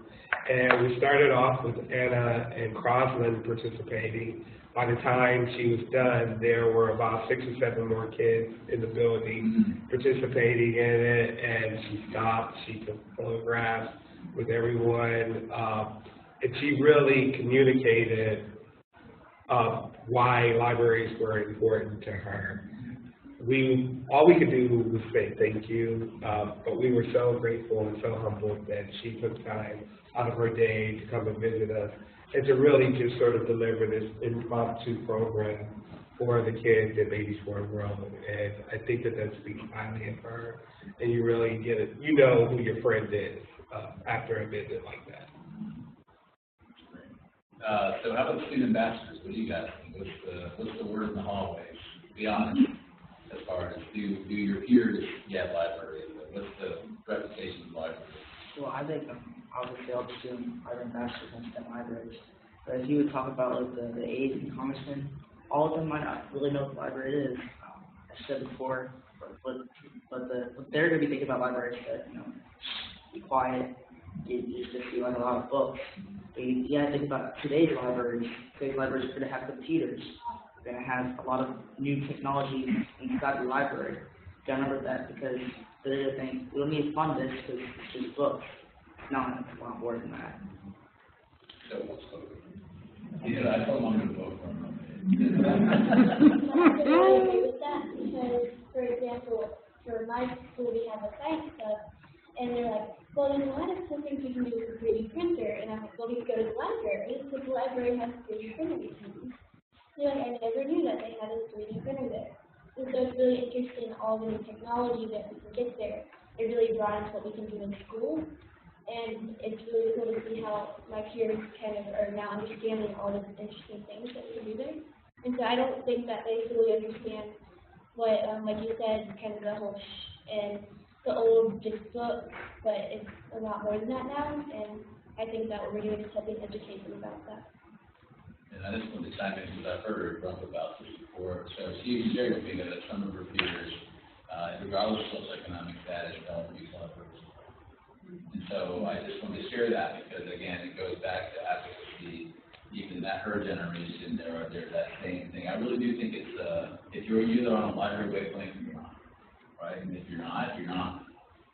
And we started off with Anna and Crosland participating. By the time she was done, there were about 6 or 7 more kids in the building participating in it. And she stopped. She took photographs with everyone. And she really communicated why libraries were important to her. All we could do was say thank you, but we were so grateful and so humbled that she took time out of her day to come and visit us and to really just sort of deliver this impromptu program for the kids at Bates Ford Road. And I think that speaks highly of her, and you really get it. You know who your friend is after a visit like that. So how about student ambassadors? What do you guys think? What's the word in the hallways? Be honest, as far as do your peers get libraries? What's the reputation of libraries? Well, I think obviously all the student library ambassadors and STEM libraries. But if you would talk about like the aides and congressmen, all of them might not really know what the library is. I said before, but they're going to be thinking about libraries that, be quiet, you just see like a lot of books. But you have to think about today's libraries. Today's libraries are going to have computers. They're going to have a lot of new technology inside the library. You got to remember that because they're going to think, we don't need to fund this because it's just books. No, it's a lot more than that. Yeah, I told them I'm going to vote for them. I agree with that because, for example, for my school we have a science club, and they're like, well, there's a lot of cool things you can do with a 3D printer, and I'm like, well, you go to the library because the library has 3D printer machines. They're like, I never knew that they had a 3D printer there. And so it's really interesting all the new technology that we can get there. It really broadens what we can do in school. And it's really cool to see how my peers kind of are now understanding all the interesting things that we can do there. And so I don't think that they fully understand what, like you said, kind of the whole and the old just book, but it's a lot more than that now. And I think that what we're doing is helping educate them about that. And I just wanted to chime in because I've heard her talk about this before. So she shared with me that some of her peers, regardless of socioeconomic status, don't use libraries. And so I just wanted to share that because, again, it goes back to advocacy. Even at her generation, there's that same thing. I really do think it's, if you're either on a library wavelength or you're not, right? And if you're not, you're not.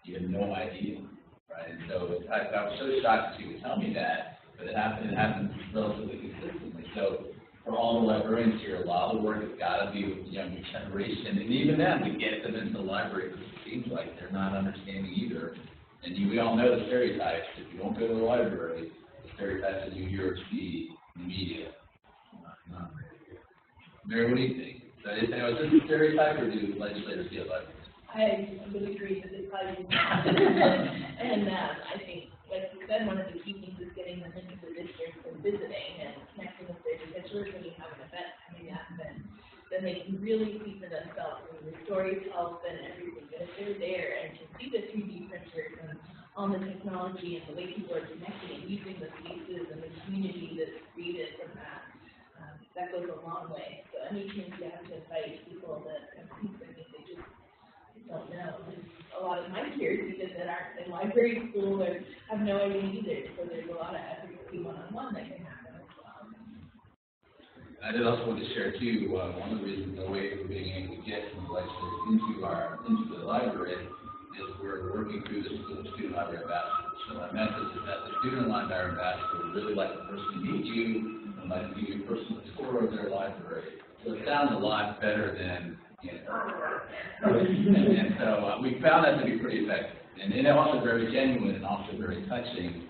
You have no idea, right? And so I was so shocked that she would tell me that, but it happens relatively consistently. So for all the librarians here, a lot of the work has got to be with the younger generation, and even then, we get them into the library because it seems like they're not understanding either. And we all know the stereotypes. If you don't go to the library, the stereotypes that you hear or see in the media. Mary, what do you think? So is this a stereotype, or do legislators see a library? I would agree that it's probably not. And I think, like you said, one of the key things is getting them into the district and visiting and connecting with their schedulers when you have an event coming up, and then they can really see for themselves the stories help and everything. But if they're there and can see the 3D printers and all the technology and the way people are connecting and using the spaces and the community that's created from that, that goes a long way. So any chance you have to invite people that have seen something they just don't know. And a lot of my peers, even that aren't in library school, or have no idea either. So there's a lot of advocacy one-on-one that can happen as well. I did also want to share too, one of the reasons the way we're being able to get some legislators into the library is we're working through the student library ambassador. So our message is that the student library ambassador would really like to personally meet you and like to give you a personal tour of their library. So it sounds a lot better than, and so we found that to be pretty effective. And also very genuine and also very touching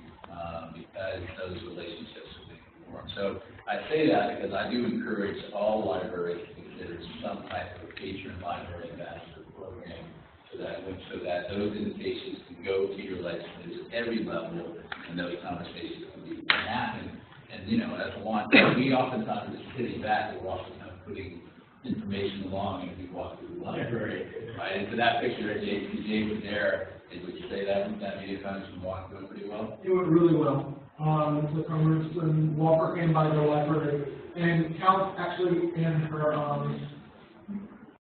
because those relationships are being formed. So I say that because I do encourage all libraries to consider some type of patron library ambassador program so that those invitations can go to your legislators at every level and those conversations can happen. And, as one, we oftentimes just sitting back, we're often kind of putting information along as we walk through the library, right? And so that picture that James was there, would you say that media conference was walking pretty well? It went really well. The conference when Walker came by the library, and Chow actually in her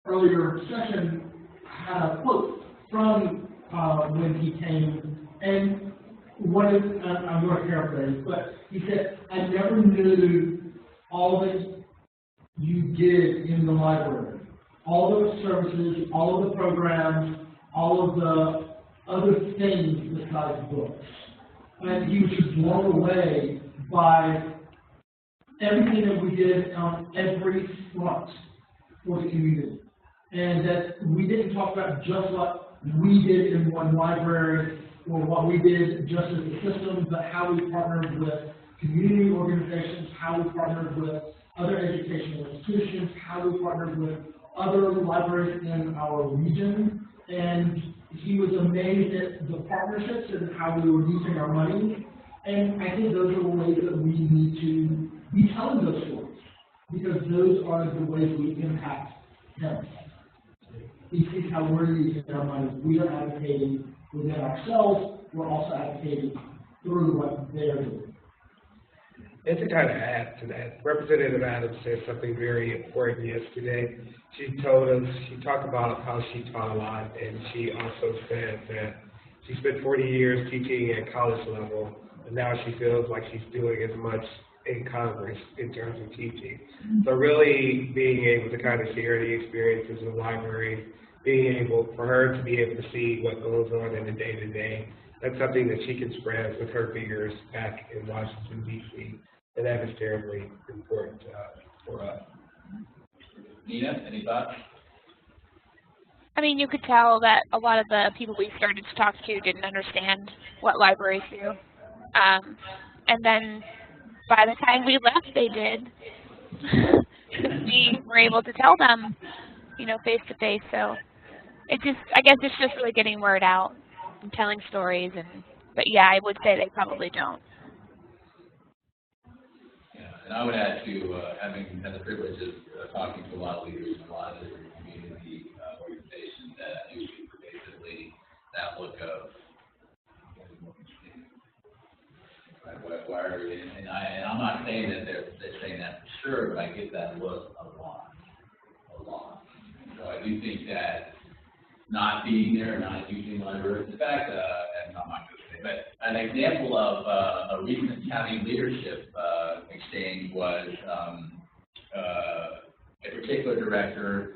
earlier session had a quote from when he came, and I'm going to paraphrase, but he said, "I never knew all that you did in the library, all those services, all of the programs, all of the other things besides books." And he was just blown away by everything that we did on every front for the community. And that we didn't talk about just what we did in one library or what we did just as a system, but how we partnered with community organizations, how we partnered with other educational institutions, how we partnered with other libraries in our region, and he was amazed at the partnerships and how we were using our money. And I think those are the ways that we need to be telling those stories, because those are the ways we impact him. He sees how we're using our money. We are advocating within ourselves. We're also advocating through what they are doing. And to kind of add to that, Representative Adams said something very important yesterday. She talked about how she taught a lot, and she also said that she spent 40 years teaching at college level, and now she feels like she's doing as much in Congress in terms of teaching. So really being able to kind of share the experiences of the library, being able for her to be able to see what goes on in the day-to-day, that's something that she can spread with her peers back in Washington, D.C., and that is terribly important for us. Nina, any thoughts? I mean, you could tell that a lot of the people we started to talk to didn't understand what libraries do. And then by the time we left, they did. We were able to tell them, face to face. So I guess it's just really getting word out and telling stories. But yeah, I would say they probably don't. And I would add to having had the privilege of talking to a lot of leaders in a lot of different community organizations that do basically that look of Right? Why are we, and I'm not saying that they're saying that for sure, but I get that look a lot. So I do think that not being there, not using libraries, in fact, and I'm not going to say, but an example of a recent county leadership exchange was a particular director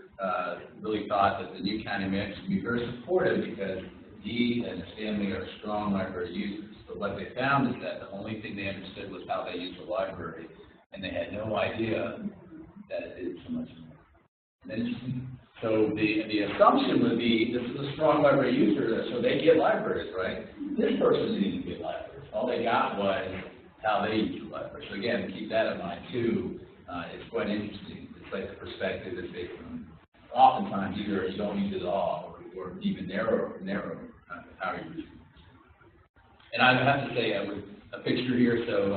really thought that the new county manager should be very supportive because he and his family are strong library users. But what they found is that the only thing they understood was how they used the library, and they had no idea that it did so much more. Interesting. So the assumption would be this is a strong library user, so they get libraries, right? This person didn't get libraries. All they got was how they use the library. So again, keep that in mind too. It's quite interesting. It's like the perspective is based on oftentimes either you don't use it at all or even narrow how you use it. And I have to say, with a picture here, so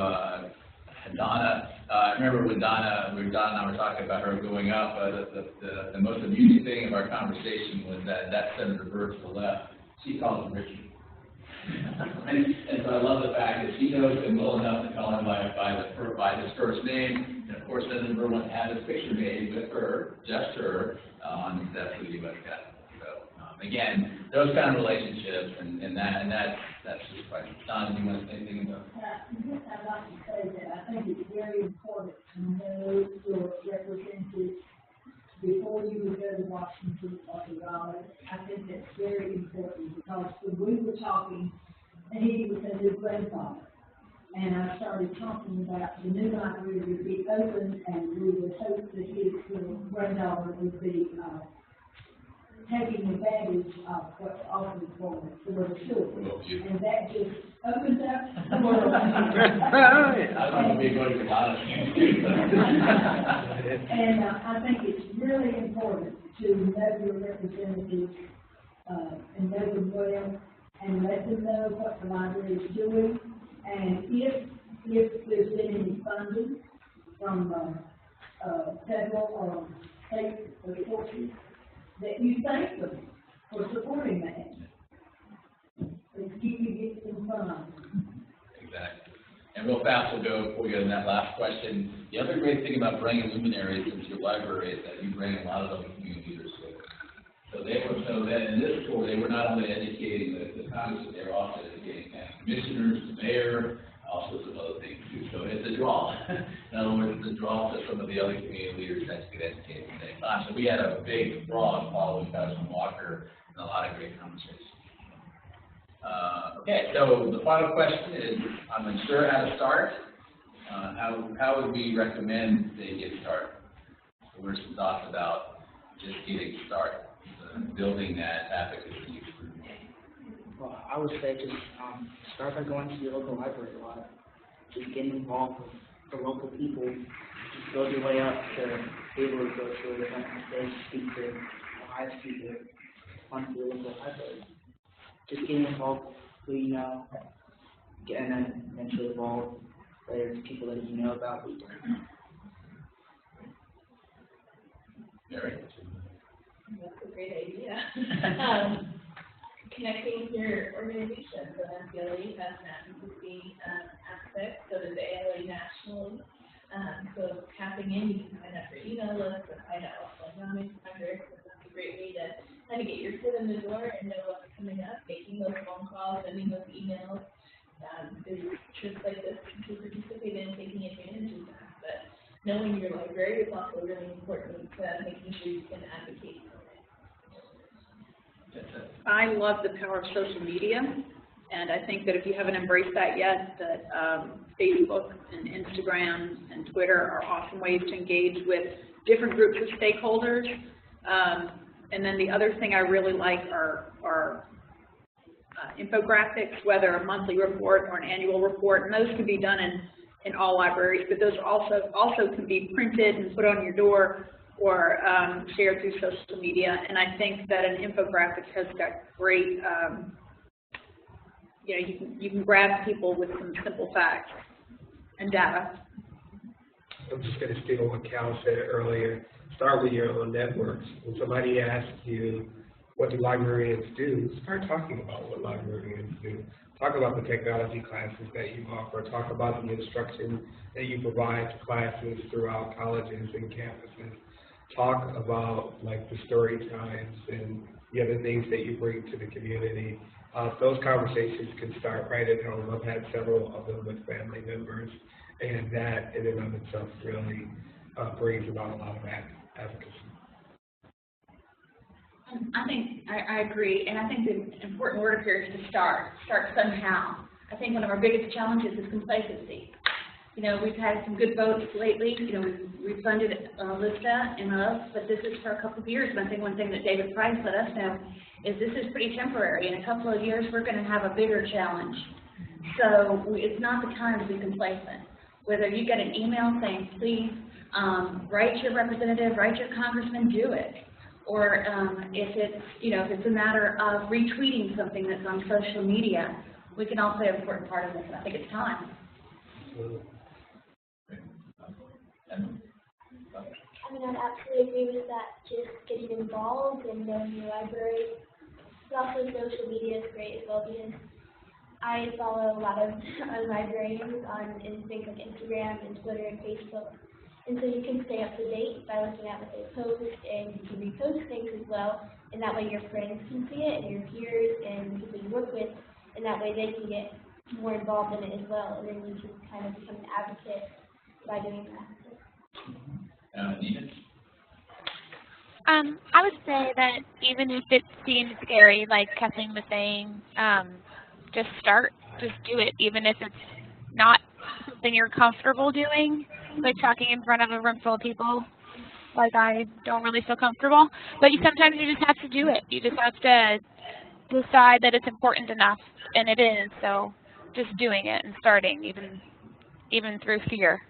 Donna, I remember when Donna and I were talking about her going up, the most amusing thing of our conversation was that Senator Byrd to the left, she calls him Richard. and so I love the fact that she knows him well enough to call him by his first name. And of course, Senator Byrd wants to have his picture made with her, just her, on the steps of the U.S. Capitol. So again, those kind of relationships, and that's just quite. Don, do you want to say anything about that? I'd like to say that I think it's very important to know your representatives before you would go to Washington or to Raleigh. I think that's very important because when we were talking, and he was a new grandfather, and I started talking about the new library would be open, and we would hope that his little granddaughter would be taking advantage of what's offered for the children. And that just opens up the world. I want to be going to college. And I think it's really important to know your representatives and know them well and let them know what the library is doing. And if there's been any funding from federal or state sources, that you thank them for supporting that. It's keeping it in fun. Exactly. And real fast, we'll go before we get in that last question. The other great thing about bringing luminaries into your library is that you bring a lot of other community leaders with you. So that in this tour, they were not only educating the Congress, but they were also educating county commissioners, the mayor, all sorts of other things too. So it's a draw. In other words, it's a draw to some of the other community leaders that get educated at the same time. So we had a big, broad following Congressman Walker and a lot of great conversations. Okay, so the final question is, I'm unsure how to start. How would we recommend they get started? So what are some thoughts about just getting started, building that advocacy experience? Well, I would say just start by going to your local library a lot. Just getting involved with the local people. Just build your way up to be able to go to an event like this, speak to a high speaker, on your local library. Just getting involved with who you know, and then eventually involved with people that you know about. Mary? That's a great idea. Connecting with your organization. So NCLA has an advocacy aspect, so does the ALA nationally. So tapping in, you can sign up for email lists and find out what's going on in Congress. That's a great way to kind of get your foot in the door and know what's coming up. Making those phone calls, sending those emails. There's trips like this to participate in, taking advantage of that. But knowing your library is also really important to making sure you can advocate for it. I love the power of social media, and I think that if you haven't embraced that yet, that Facebook and Instagram and Twitter are awesome ways to engage with different groups of stakeholders. And then the other thing I really like are infographics, whether a monthly report or an annual report, and those can be done in all libraries, but those also can be printed and put on your door or shared through social media. And I think that an infographic has got great, you can grab people with some simple facts and data. I'm just going to steal what Cal said earlier. Start with your own networks. When somebody asks you, what do librarians do, start talking about what librarians do. Talk about the technology classes that you offer. Talk about the instruction that you provide to classes throughout colleges and campuses. Talk about like the story times and the other things that you bring to the community. Those conversations can start right at home. I've had several of them with family members, and that in and of itself really brings about a lot of advocacy. I think I agree, and I think the important word here is to start somehow. I think one of our biggest challenges is complacency. You know, we've had some good votes lately. You know, we've funded Alizdair and us, but this is for a couple of years. And I think one thing that David Price let us know is this is pretty temporary. In a couple of years, we're going to have a bigger challenge. So it's not the time to be complacent. Whether you get an email saying, please write your representative, write your congressman, do it. Or if it's a matter of retweeting something that's on social media, we can all play an important part in this, and I think it's time. I mean, I'd absolutely agree with that, just getting involved and knowing your library. But also social media is great as well, because I follow a lot of librarians on things like Instagram and Twitter and Facebook. And so you can stay up to date by looking at what they post, and you can repost things as well, and that way your friends can see it, and your peers and people you work with, and that way they can get more involved in it as well, and then you can kind of become an advocate by doing that. Nina? I would say that even if it seems scary, like Kathleen was saying, just start, just do it, even if it's not something you're comfortable doing, like talking in front of a room full of people. Like, I don't really feel comfortable, but sometimes you just have to do it. You just have to decide that it's important enough, and it is. So just doing it and starting, even through fear.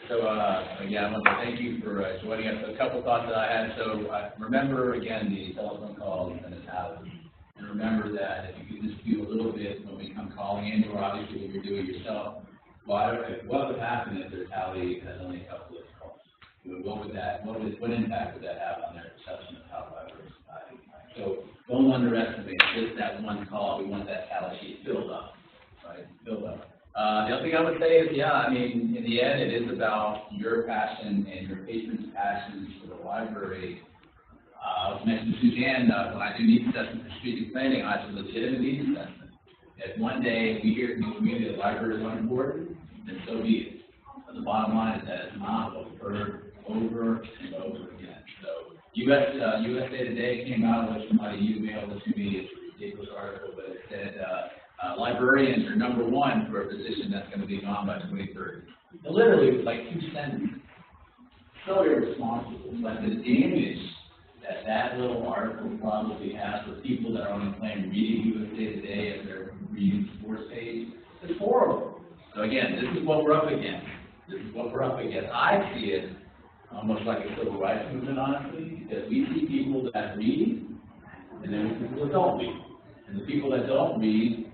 So again, I want to thank you for joining us. A couple thoughts that I had. So remember again the telephone calls and the tally. And remember that if you could just do a little bit when we come calling in, or obviously when you're doing it yourself, what would happen if their tally has only a couple of calls? What impact would that have on their perception of how libraries are? So don't underestimate just that one call. We want that tally sheet filled up, right? Filled up. The other thing I would say is, yeah, I mean, in the end, it is about your passion and your patrons' passions for the library. I was mentioning to Suzanne, when I do needs assessment for strategic planning, I have a legitimate needs assessment. If one day we hear in the community that libraries are important, then so be it. But the bottom line is that it's not what we've heard over and over again. So USA Today came out with somebody emailed it to me. It's a ridiculous article, but it said librarians are #1 for a position that's going to be gone by 2030. And literally, it was like 2 sentences. So irresponsible, but the damage that little article probably has for people that are only playing reading USA Today as their reading sports page, it's horrible. So again, this is what we're up against. I see it almost like a civil rights movement, honestly, because we see people that read, and then we see people that don't read. And the people that don't read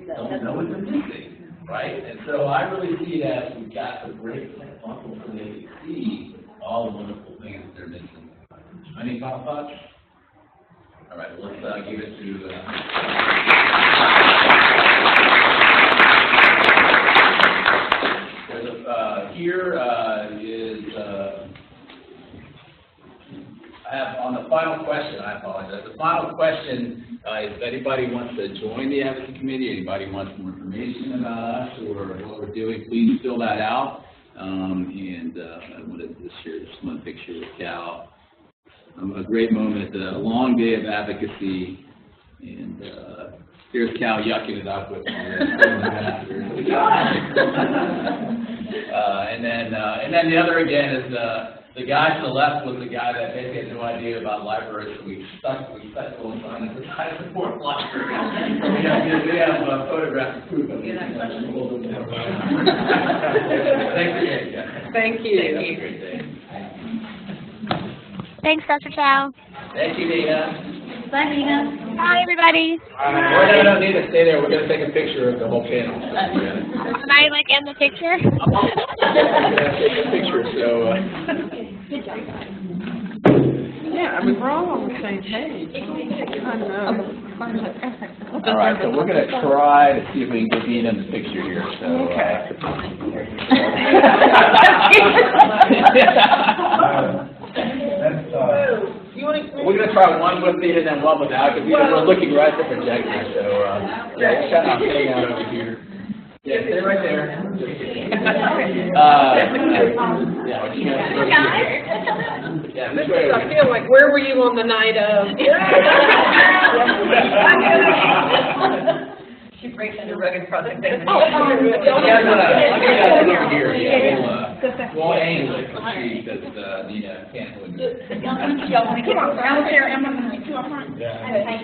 don't know what they're missing, right? And so I really see it as we've got to break that bubble so they can see all the wonderful things that they're missing. Any final thoughts? All right, let's give it to I have on the final question, I apologize. The final question is if anybody wants to join the advocacy committee, anybody wants more information about us or what we're doing, please fill that out. I wanted to share just one picture with Chow. A great moment, a long day of advocacy, and here's Chow yucking it up with me. And then the other again is the guy to the left was the guy that basically had no idea about libraries, so we stuck a little sign that says I support libraries. we have photographic proof of it. Thank you. Have a great day. Thanks, Dr. Chow. Thank you, Nina. Bye, Nina. Bye, everybody. No, Nina, stay there. We're going to take a picture of the whole panel. Can I, end the picture? We're going to take a picture, so... Good job. Yeah, I mean, we're all on the same page. I know. All right, so we're going to try to see if we can get Nina in the picture here. So, we're going to try one with Nina and then one without, because we're looking right at the projector. So, yeah, shut up, hang out over here. Yeah, stay right there. Yeah, this way. I feel like, where were you on the night of? She breaks into rugged project. Here. We'll aim it for she, because Nina can't win. Y'all want to get out there? Emma, two up front. Okay.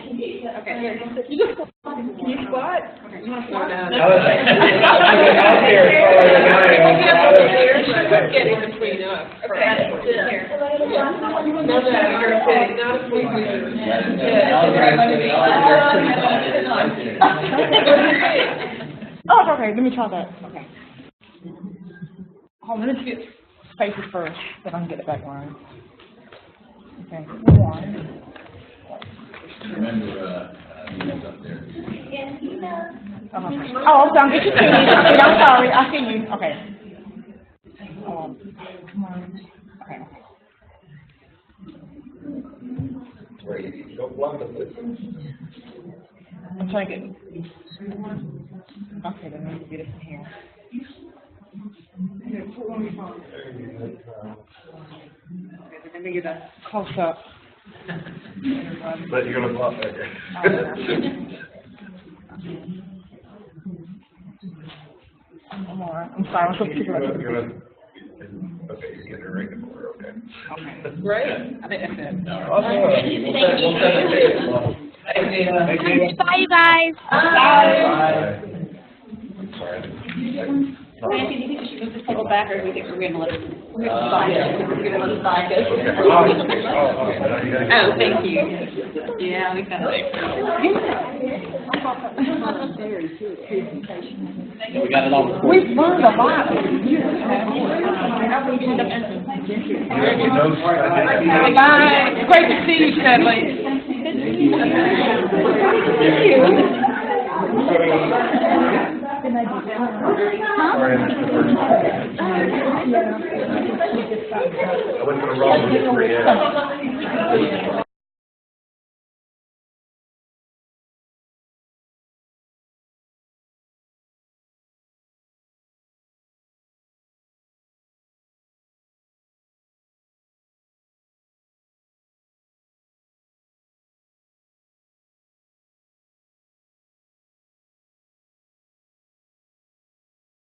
You just, can you squat? Okay. You want to squat down? Getting between us. Okay. No, you're sitting, not a sweet Oh, okay, let me try that. Okay. Hold on, let me get spaces first, then I can get it back right. Okay, one. Remember, Nina's up there. Oh, I'm done. Get your keys. Okay, I'm sorry. I see you. Okay. Okay. I'm trying to get. Okay, then let me get it from here. Okay, let me get a close up. But you're gonna pop back there. I'm all right. I'm sorry. I'm supposed to figure out. Okay, you're getting it right in the corner, okay. Okay. Great. I think that's it. Bye, you guys. Bye. Sorry. Nancy, do you think we should move this table back, or do we think we're gonna let it, we're gonna slide it? We're gonna let it slide it? Oh, thank you. Yeah, we kind of. We got it all. We've learned a lot. Bye. Great to see you, Shedley. Sorry, I missed the first one. I went to the wrong one.